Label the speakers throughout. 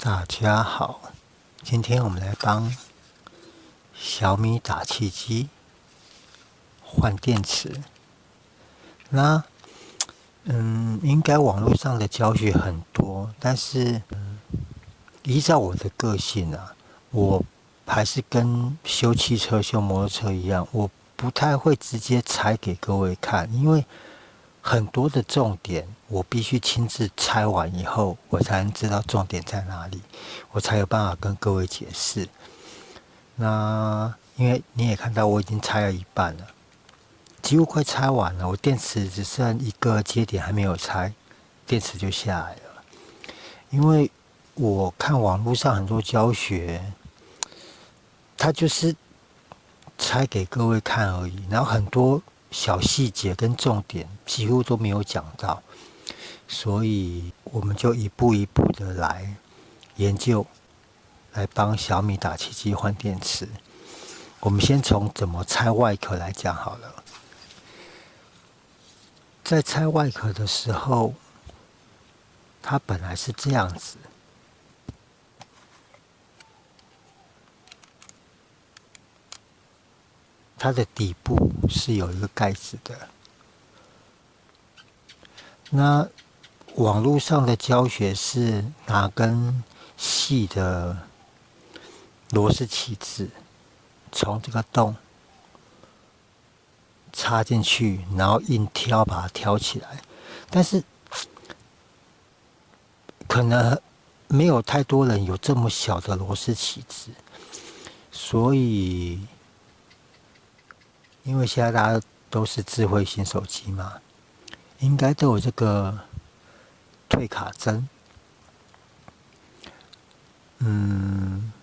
Speaker 1: 大家好，今天我们来帮小米打气机换电池。那应该网络上的教学很多，但是依照我的个性啊，我还是跟修汽车、修摩托车一样，我不太会直接拆给各位看，因为很多的重点我必须亲自拆完以后，我才能知道重点在哪里，我才有办法跟各位解释。那因为你也看到我已经拆了一半了，几乎快拆完了，我电池只剩一个接点还没有拆，电池就下来了。因为我看网络上很多教学，它就是拆给各位看而已，然后很多小细节跟重点几乎都没有讲到，所以我们就一步一步的来研究，来帮小米打气机换电池。我们先从怎么拆外壳来讲好了。在拆外壳的时候，它本来是这样子，它的底部是有一个盖子的。那网络上的教学是拿根细的螺丝起子从这个洞插进去，然后硬挑把它挑起来。但是可能没有太多人有这么小的螺丝起子，所以因为现在大家都是智慧型手机嘛，应该都有这个退卡针。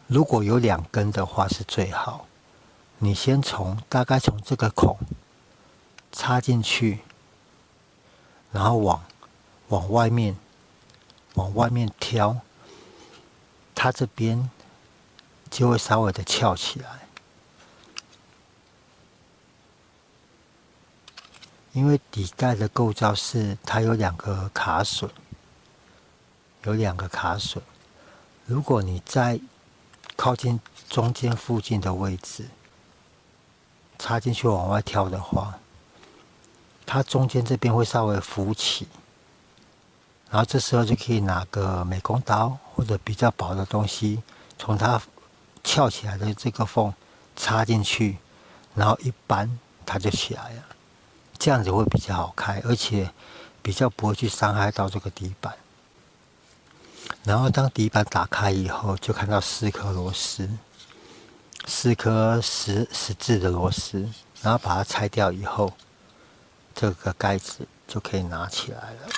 Speaker 1: 如果有2根的话是最好。你先大概从这个孔插进去，然后往外面挑，它这边就会稍微的翘起来。因为底盖的构造是它有2个卡榫，如果你在靠近中间附近的位置插进去往外挑的话，它中间这边会稍微浮起，然后这时候就可以拿个美工刀或者比较薄的东西，从它翘起来的这个缝插进去，然后一扳它就起来了。这样子会比较好开，而且比较不会去伤害到这个底板。然后当底板打开以后，就看到4颗螺丝，4颗十字的螺丝，然后把它拆掉以后，这个盖子就可以拿起来了。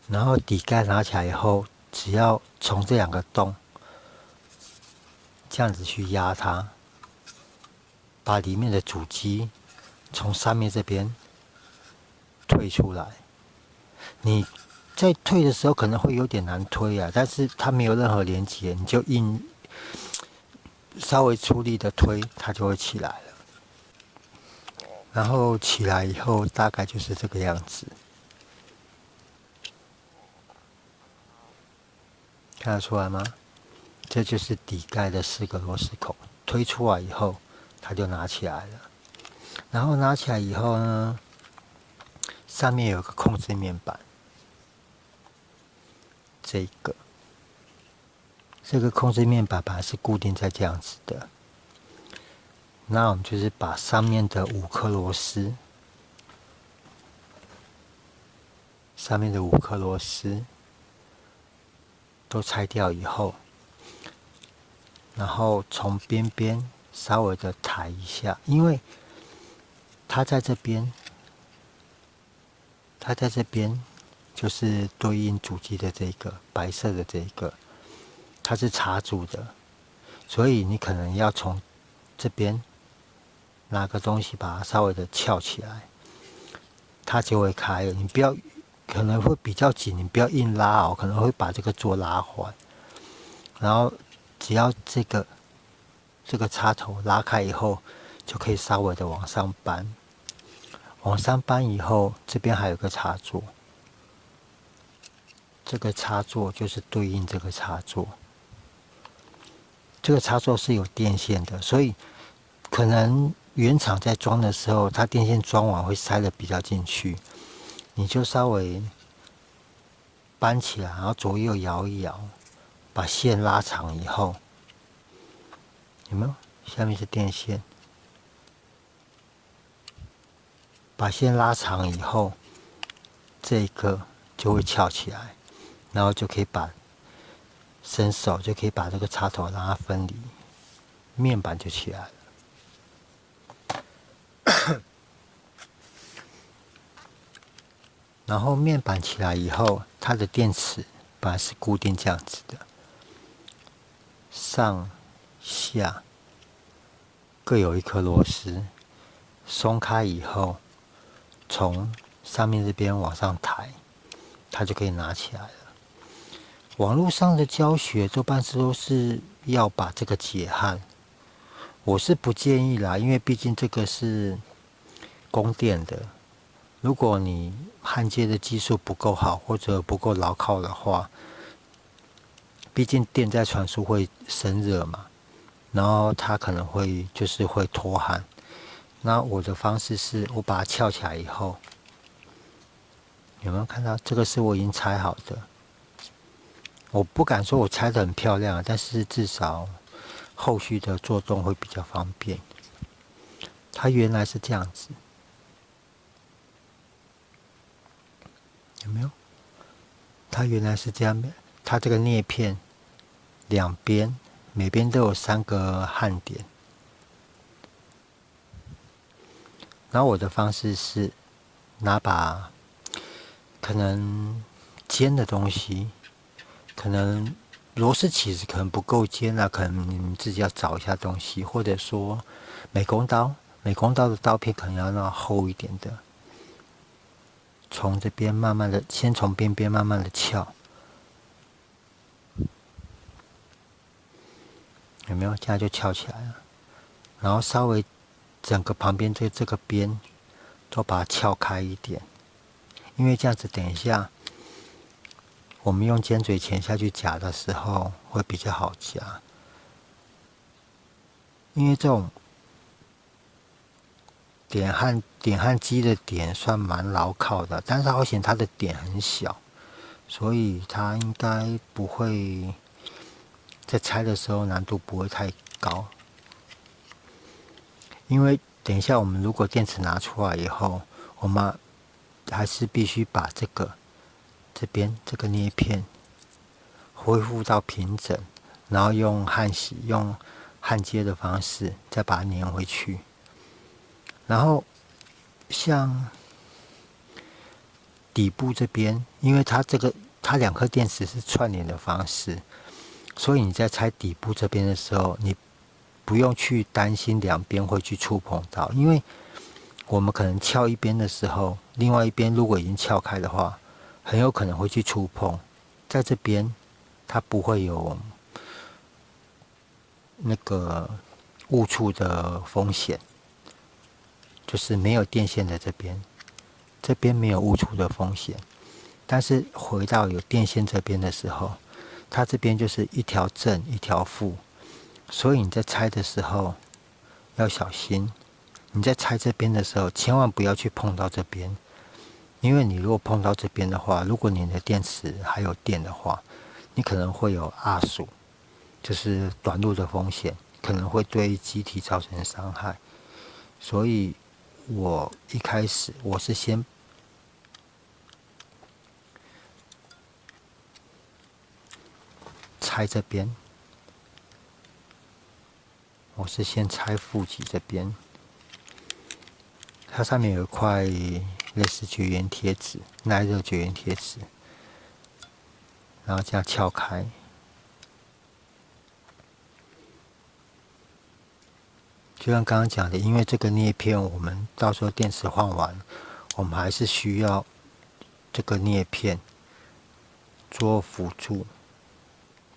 Speaker 1: 然后底盖拿起来以后，只要从这2个洞这样子去压它，把里面的主机从上面这边推出来。你在推的时候可能会有点难推啊，但是它没有任何连接，你就稍微出力的推，它就会起来了。然后起来以后大概就是这个样子，看得出来吗？这就是底盖的4个螺丝孔，推出来以后它就拿起来了。然后拿起来以后呢，上面有个控制面板，这个控制面板本来是固定在这样子的。那我们就是把上面的5颗螺丝，都拆掉以后，然后从边边稍微的抬一下，因为它在这边就是对应主机的这个白色的这个，它是插住的，所以你可能要从这边拿个东西把它稍微的翘起来，它就会开了。你不要，可能会比较紧，你不要硬拉哦，可能会把这个座拉坏。然后只要这个插头拉开以后，就可以稍微的往上扳。往上搬以后，这边还有个插座，这个插座就是对应这个插座。这个插座是有电线的，所以可能原厂在装的时候，它电线装完会塞的比较进去，你就稍微搬起来，然后左右摇一摇，把线拉长以后，有没有？下面是电线，把线拉长以后，这个就会翘起来，然后就可以伸手就可以把这个插头让它分离，面板就起来了。然后面板起来以后，它的电池本来是固定这样子的，上下各有一颗螺丝，松开以后，从上面这边往上抬，它就可以拿起来了。网络上的教学多半是都是要把这个解焊，我是不建议啦，因为毕竟这个是供电的，如果你焊接的技术不够好或者不够牢靠的话，毕竟电在传输会生热嘛，然后它可能会脱焊。那我的方式是我把它翘起来以后，有没有看到？这个是我已经拆好的。我不敢说我拆得很漂亮，但是至少后续的做动会比较方便。它原来是这样子，有没有？它原来是这样，它这个镊片两边每边都有3个焊点。然后我的方式是拿把可能尖的东西，可能螺丝起子可能不够尖啊，可能你们自己要找一下东西，或者说美工刀的刀片可能要那厚一点的，从这边慢慢的，先从边边慢慢的撬，有没有？这样就翘起来了。然后稍微整个旁边这个边都把它撬开一点，因为这样子等一下我们用尖嘴钳下去夹的时候会比较好夹。因为这种点焊机的点算蛮牢靠的，但是好险它的点很小，所以它应该不会在拆的时候难度不会太高。因为等一下我们如果电池拿出来以后，我们还是必须把这边这个镊片恢复到平整，然后用焊接的方式再把它粘回去。然后像底部这边，因为它2颗电池是串联的方式，所以你在拆底部这边的时候，你不用去担心两边会去触碰到，因为我们可能撬一边的时候，另外一边如果已经撬开的话，很有可能会去触碰。在这边它不会有那个误触的风险，就是没有电线的这边没有误触的风险。但是回到有电线这边的时候，它这边就是一条正一条负，所以你在拆的时候要小心。你在拆这边的时候，千万不要去碰到这边，因为你如果碰到这边的话，如果你的电池还有电的话，你可能会有压缩，就是短路的风险，可能会对机体造成伤害。所以我一开始我是先拆这边，我是先拆负极这边，它上面有一块类似绝缘贴纸，耐热绝缘贴纸，然后这样撬开，就像刚刚讲的，因为这个镊片我们到时候电池换完，我们还是需要这个镊片做辅助，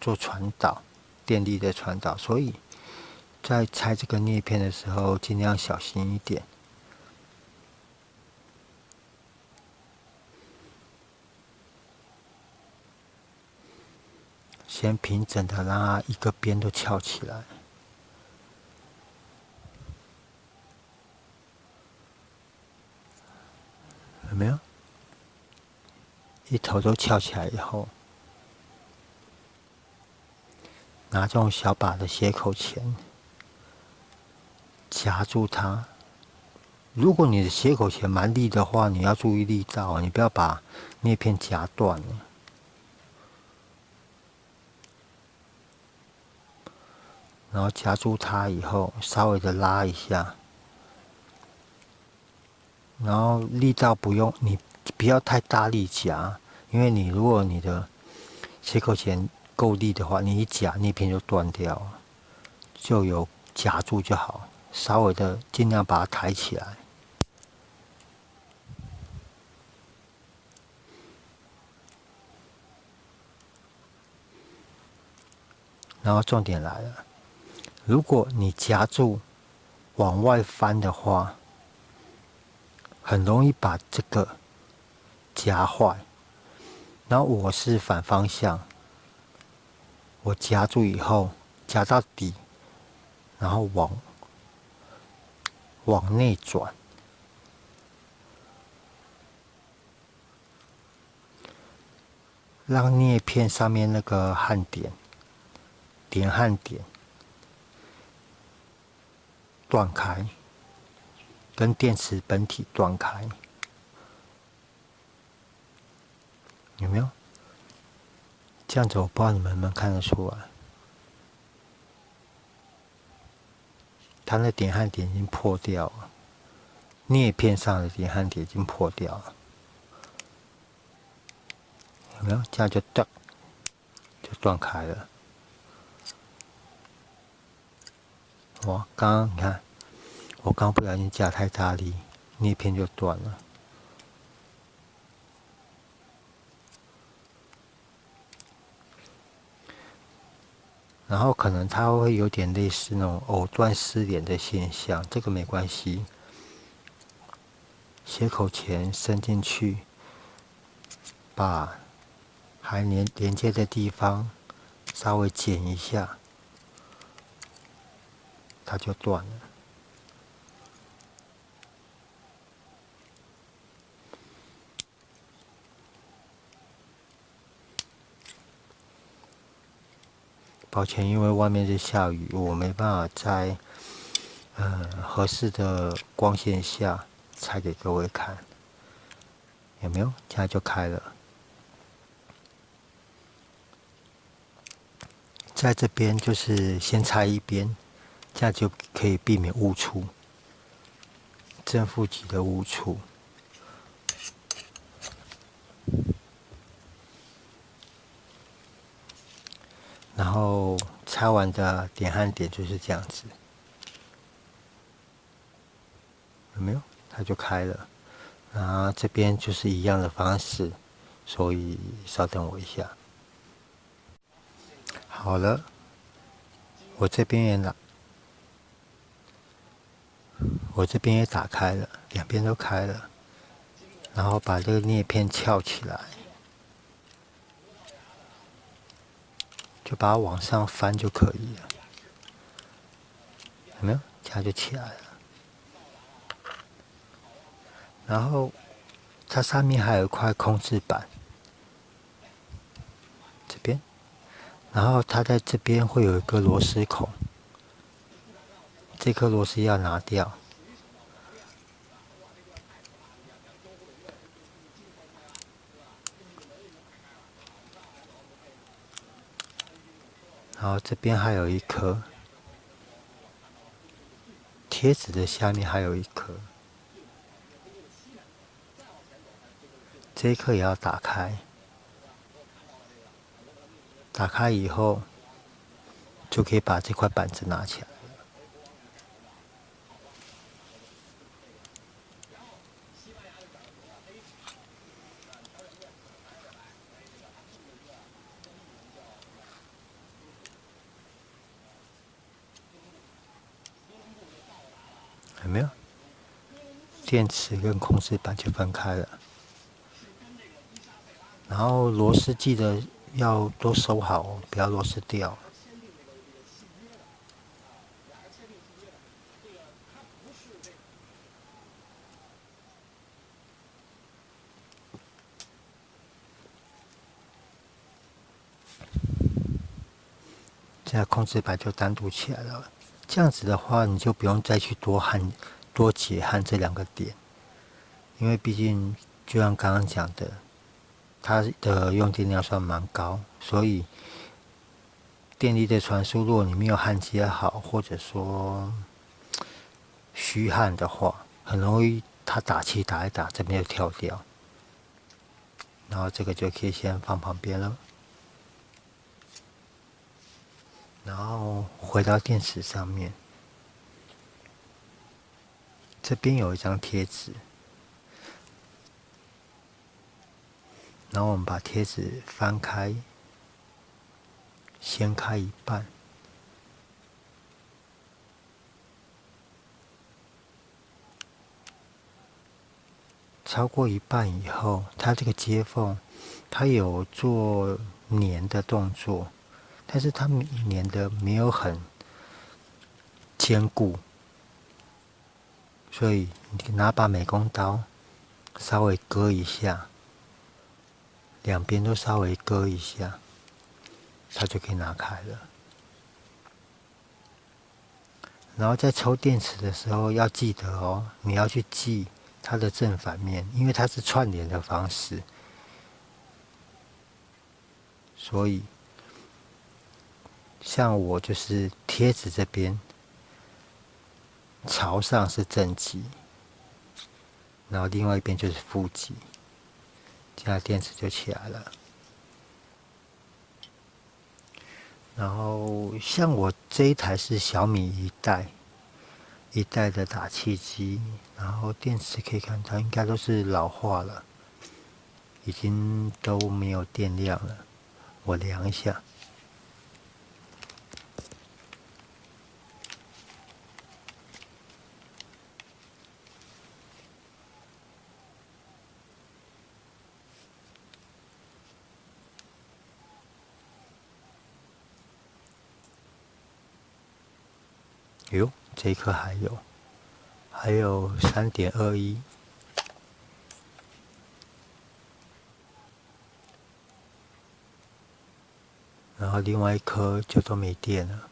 Speaker 1: 做传导，电力的传导，所以在拆这个镊片的时候尽量小心一点。先平整的让它一个边都翘起来，有没有？一头都翘起来以后，拿这种小把的斜口钳夹住它。如果你的斜口钳蛮利的话，你要注意力道，你不要把镊片夹断了。然后夹住它以后，稍微的拉一下，然后力道不用，你不要太大力夹，因为如果你的斜口钳够力的话，你一夹镊片就断掉了，就有夹住就好，稍微的尽量把它抬起来。然后重点来了，如果你夹住往外翻的话，很容易把这个夹坏。然后我是反方向，我夹住以后夹到底，然后往内转，让镊片上面那个焊点焊点断开，跟电池本体断开，有没有？这样子我不知道你们能不能看得出来，它那点焊点已经破掉了，镊片上的点焊点已经破掉了，有没有？这样就断开了。哇，刚刚你看，我刚不小心夹太大力，镊片就断了。然后可能它会有点类似那种藕断丝连的现象，这个没关系。斜口钳伸进去，把还连接的地方稍微剪一下，它就断了。抱歉，因为外面在下雨，我没办法在合适的光线下拆给各位看，有没有？现在就开了。在这边就是先拆一边，这样就可以避免误触，正负极的误触。然后拆完的点焊点就是这样子，有没有？它就开了。然后这边就是一样的方式，所以稍等我一下。好了，我这边也打开了，两边都开了。然后把这个镊片翘起来，就把它往上翻就可以了。有没有？它就起来了。然后它上面还有一块控制板，这边。然后它在这边会有一个螺丝孔，这颗螺丝要拿掉。然后这边还有一颗，贴纸的下面还有一颗，这一颗也要打开。打开以后，就可以把这块板子拿起来。有没有？电池跟控制板就分开了。然后螺丝记得要都收好哦，不要螺丝掉。这样控制板就单独起来了。这样子的话，你就不用再去多解焊这两个点，因为毕竟就像刚刚讲的，它的用电量算蛮高，所以电力的传输，如果你没有焊接好，或者说虚焊的话，很容易它打气打一打，这边就跳掉。然后这个就可以先放旁边了。然后回到电池上面，这边有一张贴纸，然后我们把贴纸翻开，掀开一半，超过一半以后，它这个接缝，它有做粘的动作，但是它粘的没有很坚固，所以你拿把美工刀稍微割一下，两边都稍微割一下，它就可以拿开了。然后在抽电池的时候要记得哦，你要去记它的正反面，因为它是串联的方式，所以像我就是贴纸这边朝上是正极，然后另外一边就是负极，这样电池就起来了。然后像我这一台是小米一代的打气机，然后电池可以看到应该都是老化了，已经都没有电量了。我量一下，哟，这一颗还有3.21，然后另外一颗就都没电了，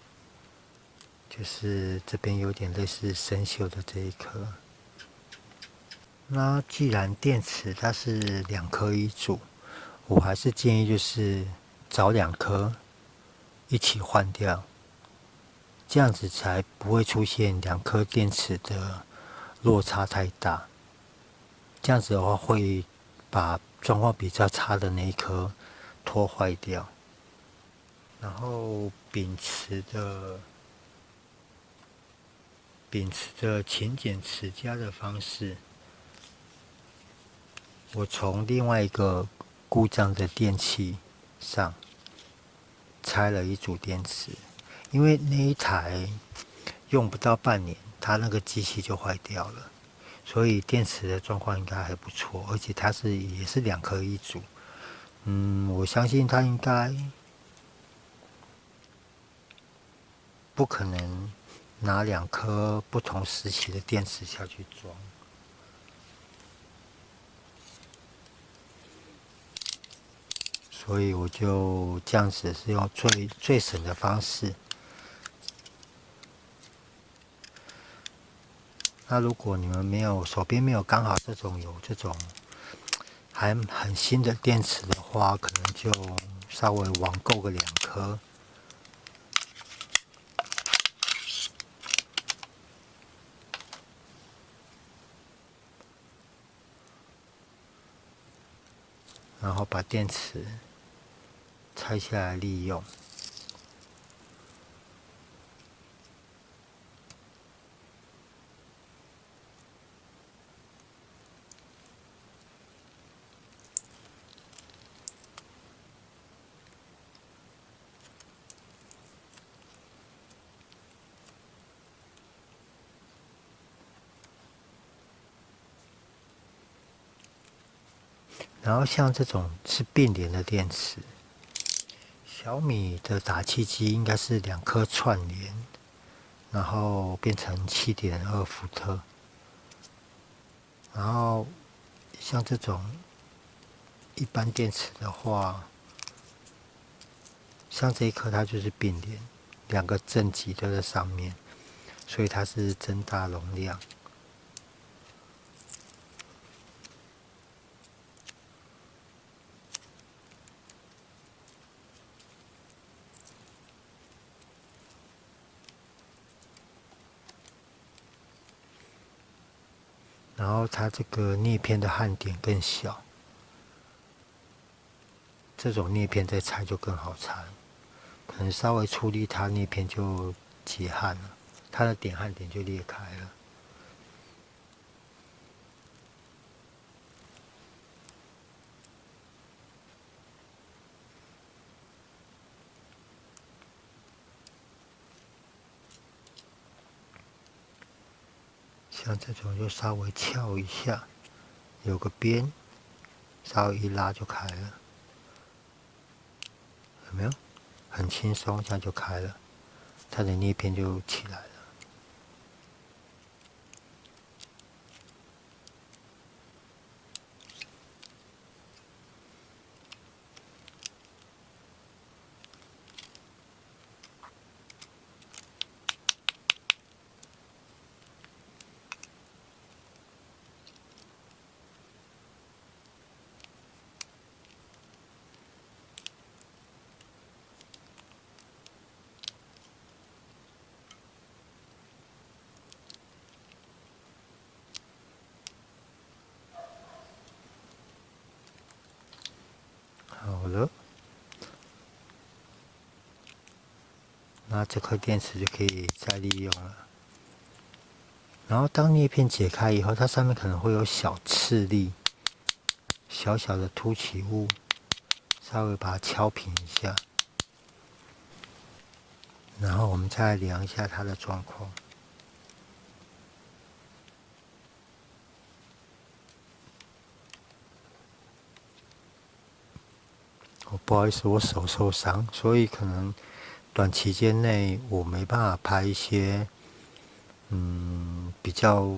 Speaker 1: 就是这边有点类似生锈的这一颗。那既然电池它是2颗一组，我还是建议就是找2颗一起换掉，这样子才不会出现2颗电池的落差太大。这样子的话会把状况比较差的那一颗拖坏掉。然后秉持着勤俭持家的方式，我从另外一个故障的电器上拆了一组电池，因为那一台用不到半年，它那个机器就坏掉了，所以电池的状况应该还不错，而且它也是2颗一组。我相信它应该不可能拿2颗不同时期的电池下去装，所以我就这样子是用最省的方式。那如果你们手边没有刚好有这种还很新的电池的话，可能就稍微网购个2颗。然后把电池拆下来利用。然后像这种是并联的电池，小米的打气机应该是2颗串联，然后变成7.2伏特。然后像这种一般电池的话，像这一颗它就是并联，2个正极都在上面，所以它是增大容量。然后它这个镍片的焊点更小，这种镍片再拆就更好拆，可能稍微出力，它镍片就结焊了，它的点焊点就裂开了。像这种就稍微翘一下，有个边，稍微一拉就开了，有没有？很轻松，这样就开了，它的镍片就起来了。好了，那这颗电池就可以再利用了。然后当镍片解开以后，它上面可能会有小刺粒、小小的凸起物，稍微把它敲平一下。然后我们再量一下它的状况。哦，不好意思，我手受伤，所以可能短期间内我没办法拍一些比较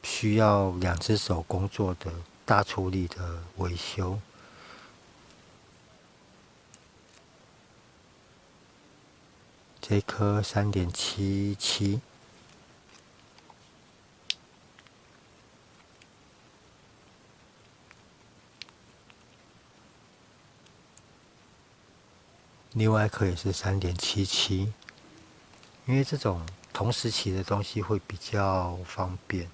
Speaker 1: 需要2只手工作的大处理的维修。这颗3.77。另外一颗也是3.77，因为这种同时期的东西会比较方便，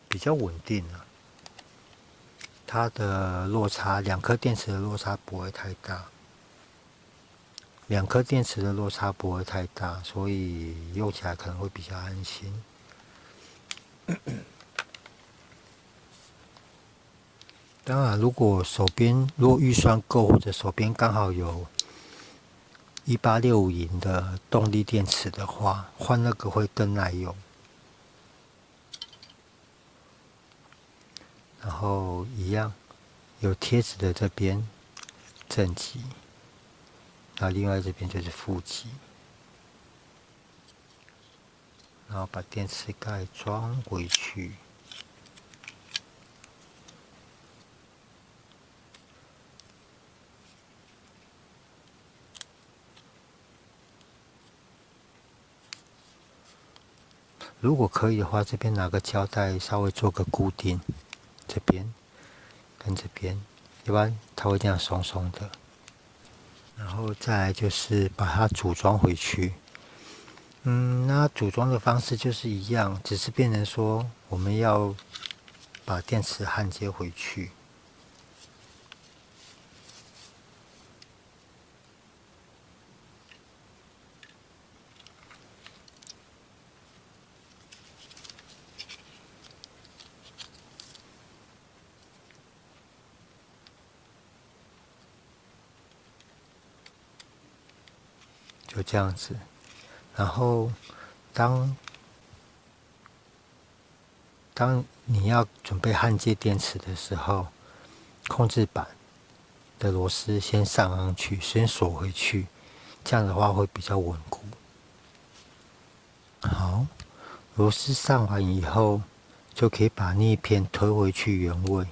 Speaker 1: 比较稳定啊。它的落差，2颗电池的落差不会太大，2颗电池的落差不会太大，所以用起来可能会比较安心。当然，如果预算够，或者手边刚好有1865的动力电池的话，换那个会更耐用。然后一样，有贴纸的这边正极，然后另外这边就是负极，然后把电池盖装回去。如果可以的话，这边拿个胶带稍微做个固定，这边跟这边，要不然它会这样松松的。然后再来就是把它组装回去。那组装的方式就是一样，只是变成说我们要把电池焊接回去。就这样子，然后当你要准备焊接电池的时候，控制板的螺丝先上去，先锁回去，这样的话会比较稳固。好，螺丝上完以后，就可以把镊片推回去原位。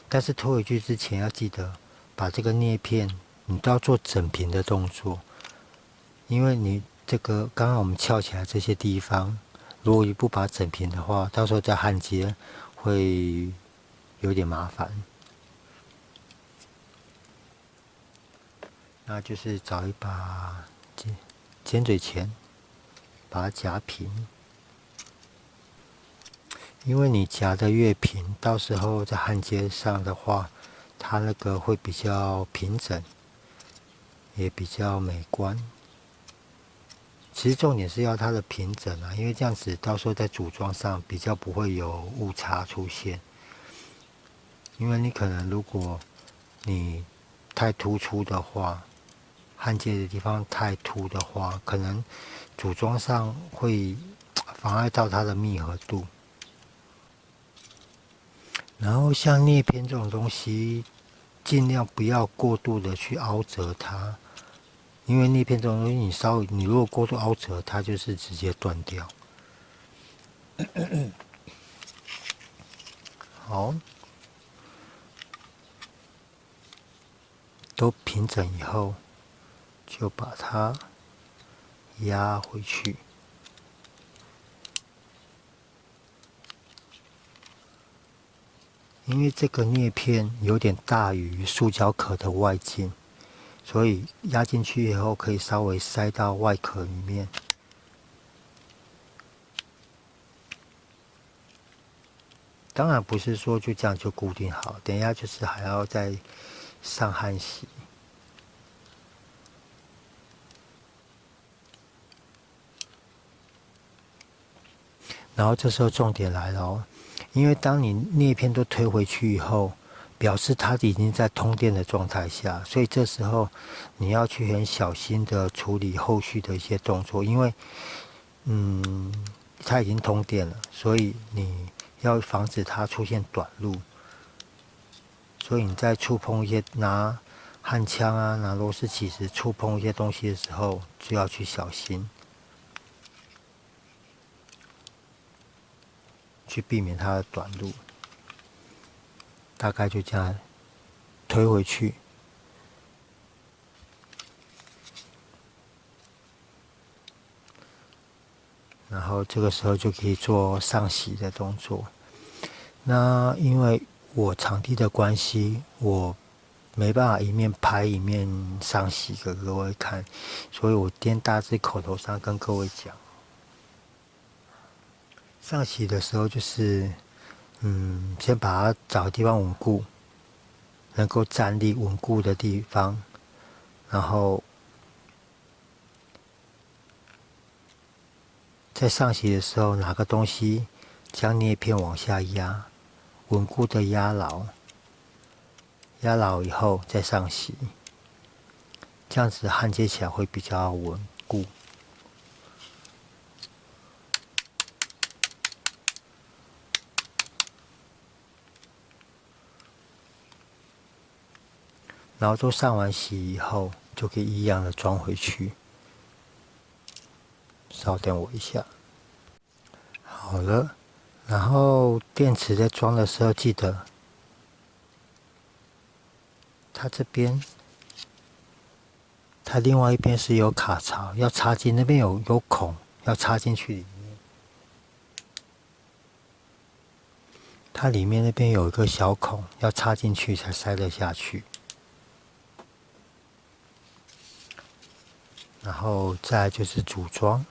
Speaker 1: 但是推回去之前要记得把这个镊片，你都要做整平的动作，因为你这个刚刚我们翘起来这些地方，如果你不把它整平的话，到时候在焊接会有点麻烦。那就是找一把尖嘴钳，把它夹平。因为你夹得越平，到时候在焊接上的话，它那个会比较平整，也比较美观。其实重点是要它的平整啊，因为这样子到时候在组装上比较不会有误差出现。因为你可能如果你太突出的话，焊接的地方太凸的话，可能组装上会妨碍到它的密合度。然后像镊片这种东西，尽量不要过度的去凹折它，因为镊片这种东西，你如果过度凹折，它就是直接断掉。好，都平整以后，就把它压回去。因为这个镊片有点大于塑胶壳的外径，所以压进去以后可以稍微塞到外壳里面。当然不是说就这样就固定好，等一下就是还要再上焊锡。然后这时候重点来了哦，因为当你镊片都推回去以后，表示它已经在通电的状态下，所以这时候你要去很小心的处理后续的一些动作，因为它已经通电了，所以你要防止它出现短路。所以你在触碰一些拿焊枪啊、拿螺丝起子触碰一些东西的时候，就要去小心。去避免它的短路，大概就这样推回去，然后这个时候就可以做上洗的动作。那因为我场地的关系，我没办法一面拍一面上洗给各位看，所以我先大致口头上跟各位讲，上洗的时候就是先把它找地方稳固，能够站立稳固的地方，然后在上洗的时候拿个东西将镊片往下压，稳固的压牢，压牢以后再上洗，这样子焊接起来会比较稳固。然后都上完洗以后，就可以一样的装回去。稍等我一下。好了，然后电池在装的时候，记得它这边，它另外一边是有卡槽，要插进那边有孔，要插进去里面。它里面那边有一个小孔，要插进去才塞得下去。然后再来就是组装，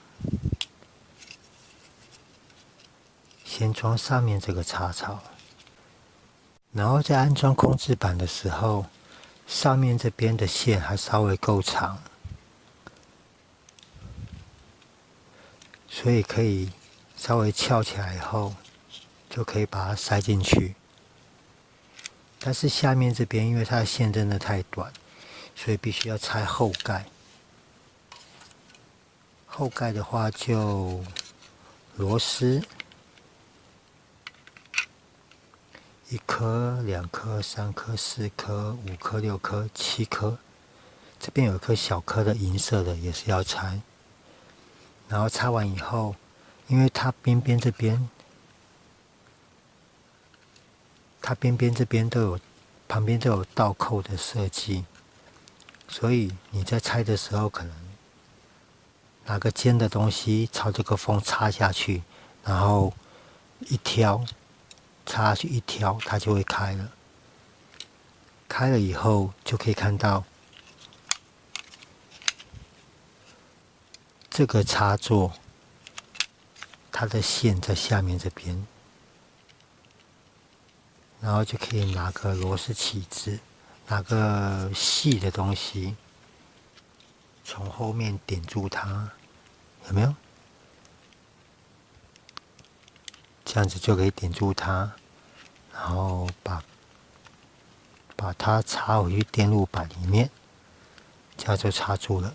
Speaker 1: 先装上面这个插槽，然后在安装控制板的时候，上面这边的线还稍微够长，所以可以稍微翘起来以后，就可以把它塞进去。但是下面这边因为它的线真的太短，所以必须要拆后盖。后盖的话就螺丝1颗、2颗、3颗、4颗、5颗、6颗、7颗。这边有一颗小颗的银色的，也是要拆。然后插完以后，因为它边边这边这边旁边都有倒扣的设计，所以你在拆的时候，可能拿个尖的东西朝这个缝插下去，然后一挑，插下去一挑，它就会开了。开了以后就可以看到这个插座，它的线在下面这边，然后就可以拿个螺丝起子，拿个细的东西，从后面点住它，有没有？这样子就可以点住它，然后把它插回去电路板里面，这样就插住了。